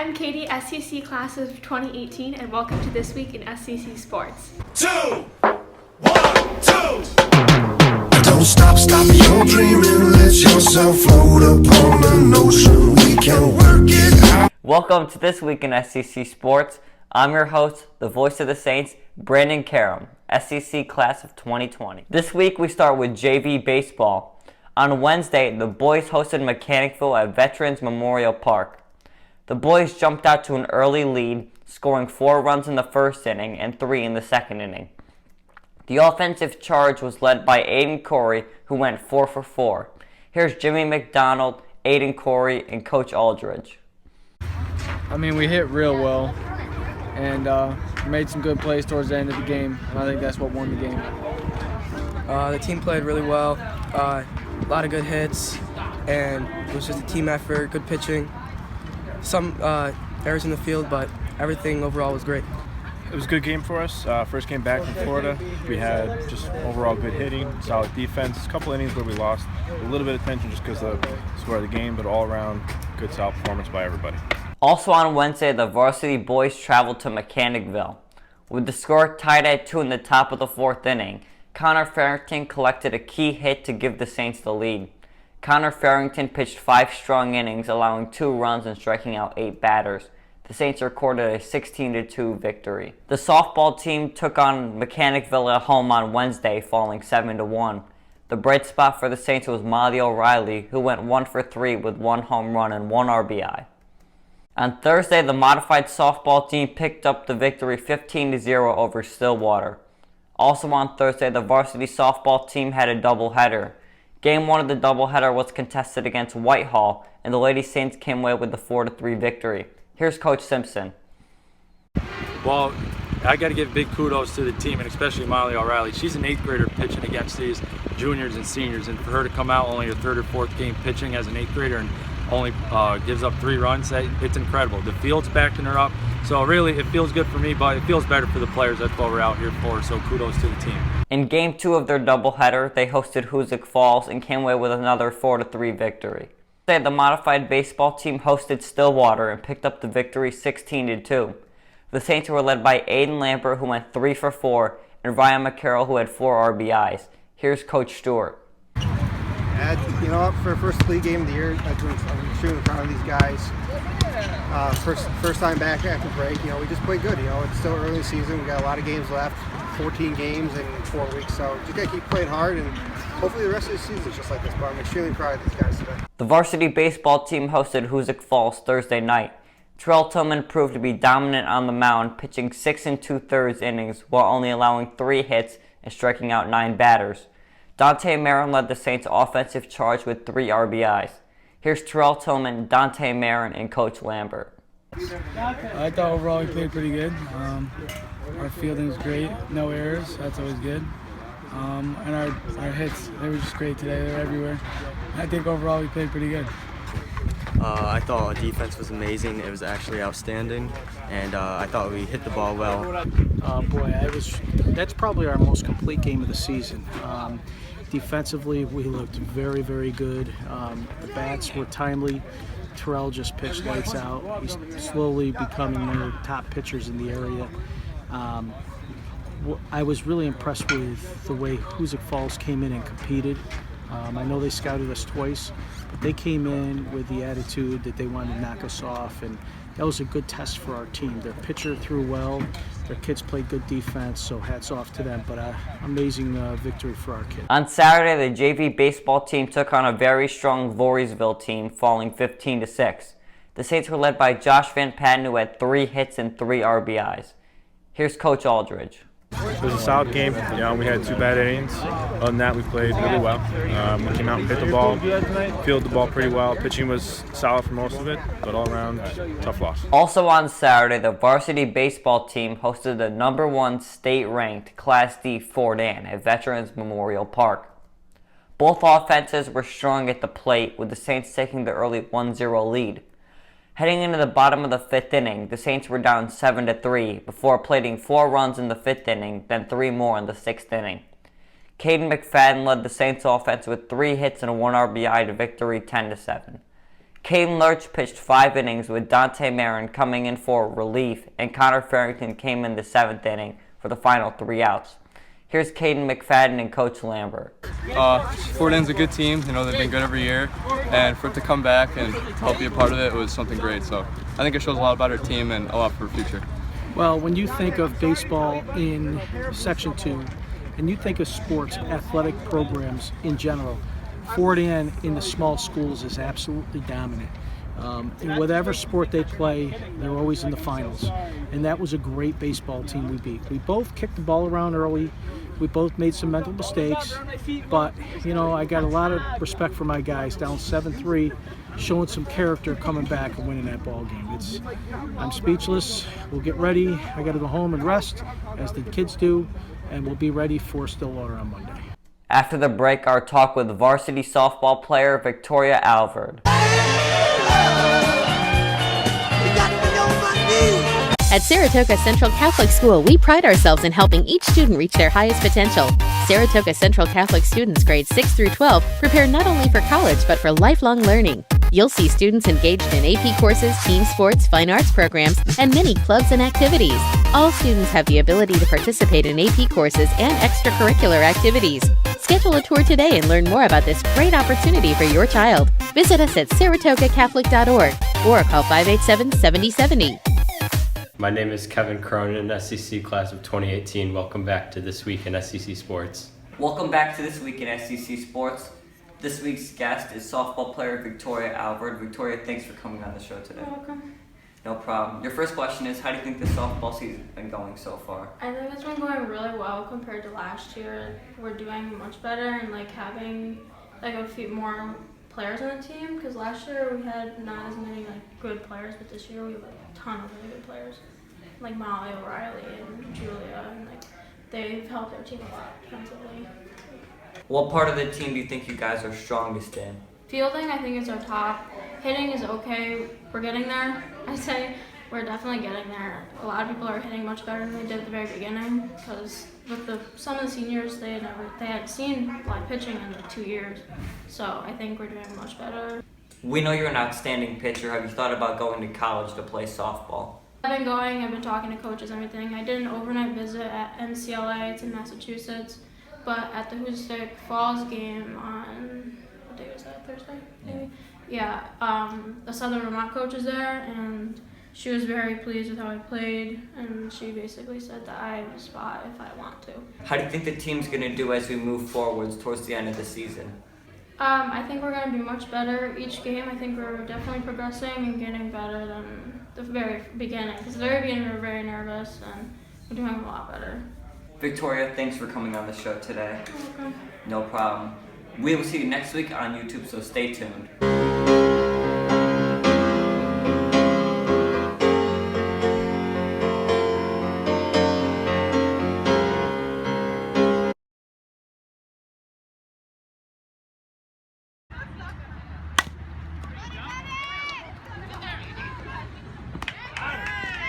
I'm Katie, SCC class of 2018, and welcome to This Week in SCC Sports. 2, 1, 2. Don't stop your dreaming, let yourself float upon an ocean, we can work it out. Welcome to This Week in SCC Sports. I'm your host, the voice of the Saints, Brandon KARAM, SCC class of 2020. This week we start with JV baseball. On Wednesday, the boys hosted Mechanicville at Veterans Memorial Park. The boys jumped out to an early lead, scoring 4 runs in the first inning and 3 in the second inning. The offensive charge was led by AIDEN KHOURY, who went 4 for 4. Here's Jimmy McDonald, AIDEN KHOURY, and Coach ALDRICH. I mean, we hit real well and made some good plays towards the end of the game, and I think that's what won the game. The team played really well, a lot of good hits, and it was just a team effort, good pitching. Some errors in the field, but everything overall was great. It was a good game for us. First game back from Florida. We had just overall good hitting, solid defense. A couple innings where we lost a little bit of tension just because of the score of the game, but all around good solid performance by everybody. Also on Wednesday, the varsity boys traveled to Mechanicville. With the score tied at 2 in the top of the 4th inning, FARRINGTON collected a key hit to give the Saints the lead. FARRINGTON pitched 5 strong innings, allowing 2 runs and striking out 8 batters. The Saints recorded a 16-2 victory. The softball team took on Mechanicville at home on Wednesday, falling 7-1. The bright spot for the Saints was Molly O'Reilly, who went 1 for 3 with 1 home run and 1 RBI. On Thursday, the modified softball team picked up the victory 15-0 over Stillwater. Also on Thursday, the varsity softball team had a doubleheader. Game 1 of the doubleheader was contested against Whitehall, and the Lady Saints came away with the 4-3 victory. Here's Coach Simpson. Well, I got to give big kudos to the team, and especially Molly O'Reilly. She's an 8th grader pitching against these juniors and seniors, and for her to come out only her 3rd or 4th game pitching as an 8th grader and only gives up 3 runs, it's incredible. The field's backing her up, so really it feels good for me, but it feels better for the players. That's what we're out here for, so kudos to the team. In Game 2 of their doubleheader, they hosted HOOSICK Falls and came away with another 4-3 victory. The modified baseball team hosted Stillwater and picked up the victory 16-2. The Saints were led by AIDEN LAMBERT, who went 3 for 4, and Ryan McCarroll, who had 4 RBIs. Here's Coach Stewart. You know, for a first league game of the year, I'm extremely proud of these guys. First time back after break, you know, we just played good. You know, it's still early season. We got a lot of games left, 14 games in 4 weeks. So just gotta keep playing hard, and hopefully the rest of the season is just like this. But I'm extremely proud of these guys today. The varsity baseball team hosted HOOSICK Falls Thursday night. TILLMAN proved to be dominant on the mound, pitching 6 2/3 innings while only allowing 3 hits and striking out 9 batters. MARIN led the Saints' offensive charge with 3 RBIs. Here's TILLMAN, MARIN, and Coach Lambert. I thought overall we played pretty good. Our fielding was great, no errors, that's always good. And our hits, they were just great today, they were everywhere. I think overall we played pretty good. I thought our defense was amazing. It was actually outstanding, and I thought we hit the ball well. That's probably our most complete game of the season. Defensively, we looked very, very good. The bats were timely. TEREL just pitched lights out. He's slowly becoming one of the top pitchers in the area. I was really impressed with the way HOOSICK Falls came in and competed. I know they scouted us twice, but they came in with the attitude that they wanted to knock us off, and that was a good test for our team. Their pitcher threw well, their kids played good defense, so hats off to them, but amazing victory for our kids. On Saturday, the JV baseball team took on a very strong Voorheesville team, falling 15-6. The Saints were led by Josh VANPATTEN, who had 3 hits and 3 RBIs. Here's Coach ALDRICH. It was a solid game. You know, we had 2 bad innings. Other than that, we played really well. We came out and hit the ball, fielded the ball pretty well. Pitching was solid for most of it, but all around, tough loss. Also on Saturday, the varsity baseball team hosted the #1 state-ranked Class D Fort Ann at Veterans Memorial Park. Both offenses were strong at the plate, with the Saints taking the early 1-0 lead. Heading into the bottom of the 5th inning, the Saints were down 7-3 before plating 4 runs in the 5th inning, then 3 more in the 6th inning. MCFADDEN led the Saints offense with 3 hits and 1 RBI to victory 10-7. Caden Lurch pitched 5 innings with Dante Marin coming in for relief, and Connor Farrington came in the 7th inning for the final 3 outs. Here's Caden McFadden and Coach Lambert. Fort Ann's a good team. You know, they've been good every year, and for it to come back and help be a part of it was something great. So I think it shows a lot about our team and a lot for the future. Well, when you think of baseball in Section 2, and you think of sports, athletic programs in general, Fort Ann in the small schools is absolutely dominant. In whatever sport they play, they're always in the finals. And that was a great baseball team we beat. We both kicked the ball around early. We both made some mental mistakes. But, you know, I got a lot of respect for my guys down 7-3, showing some character, coming back and winning that ball game. I'm speechless. We'll get ready. I got to go home and rest, as the kids do, and we'll be ready for Stillwater on Monday. After the break, our talk with varsity softball player Victoria ALVORD. At Saratoga Central Catholic School, we pride ourselves in helping each student reach their highest potential. Saratoga Central Catholic students grades 6 through 12 prepare not only for college, but for lifelong learning. You'll see students engaged in AP courses, team sports, fine arts programs, and many clubs and activities. All students have the ability to participate in AP courses and extracurricular activities. Schedule a tour today and learn more about this great opportunity for your child. Visit us at saratogacatholic.org or call 587-7070. My name is Kevin Cronin, SCC class of 2018. Welcome back to This Week in SCC Sports. Welcome back to This Week in SCC Sports. This week's guest is softball player Victoria ALVORD. Victoria, thanks for coming on the show today. You're welcome. No problem. Your first question is, how do you think the softball season's been going so far? I think it's been going really well compared to last year. We're doing much better and like having like a few more players on the team, because last year we had not as many like good players, but this year we have a ton of really good players, like Molly O'Reilly and Julia, and like they've helped our team a lot defensively. What part of the team do you think you guys are strongest in? Fielding, I think, is our top. Hitting is okay. We're getting there. I say we're definitely getting there. A lot of people are hitting much better than they did at the very beginning, because with some of the seniors, they had seen live pitching in like 2 years. So I think we're doing much better. We know you're an outstanding pitcher. Have you thought about going to college to play softball? I've been talking to coaches and everything. I did an overnight visit at MCLA, it's in Massachusetts, but at the HOOSICK Falls game on, what day was that, Thursday, maybe? Yeah, the Southern Vermont coach is there, and she was very pleased with how I played, and she basically said that I have a spot if I want to. How do you think the team's going to do as we move forwards towards the end of the season? I think we're going to do much better each game. I think we're definitely progressing and getting better than the very beginning. Because at the very beginning we were very nervous, and we're doing a lot better. Victoria, thanks for coming on the show today. You're welcome. No problem. We will see you next week on YouTube, so stay tuned.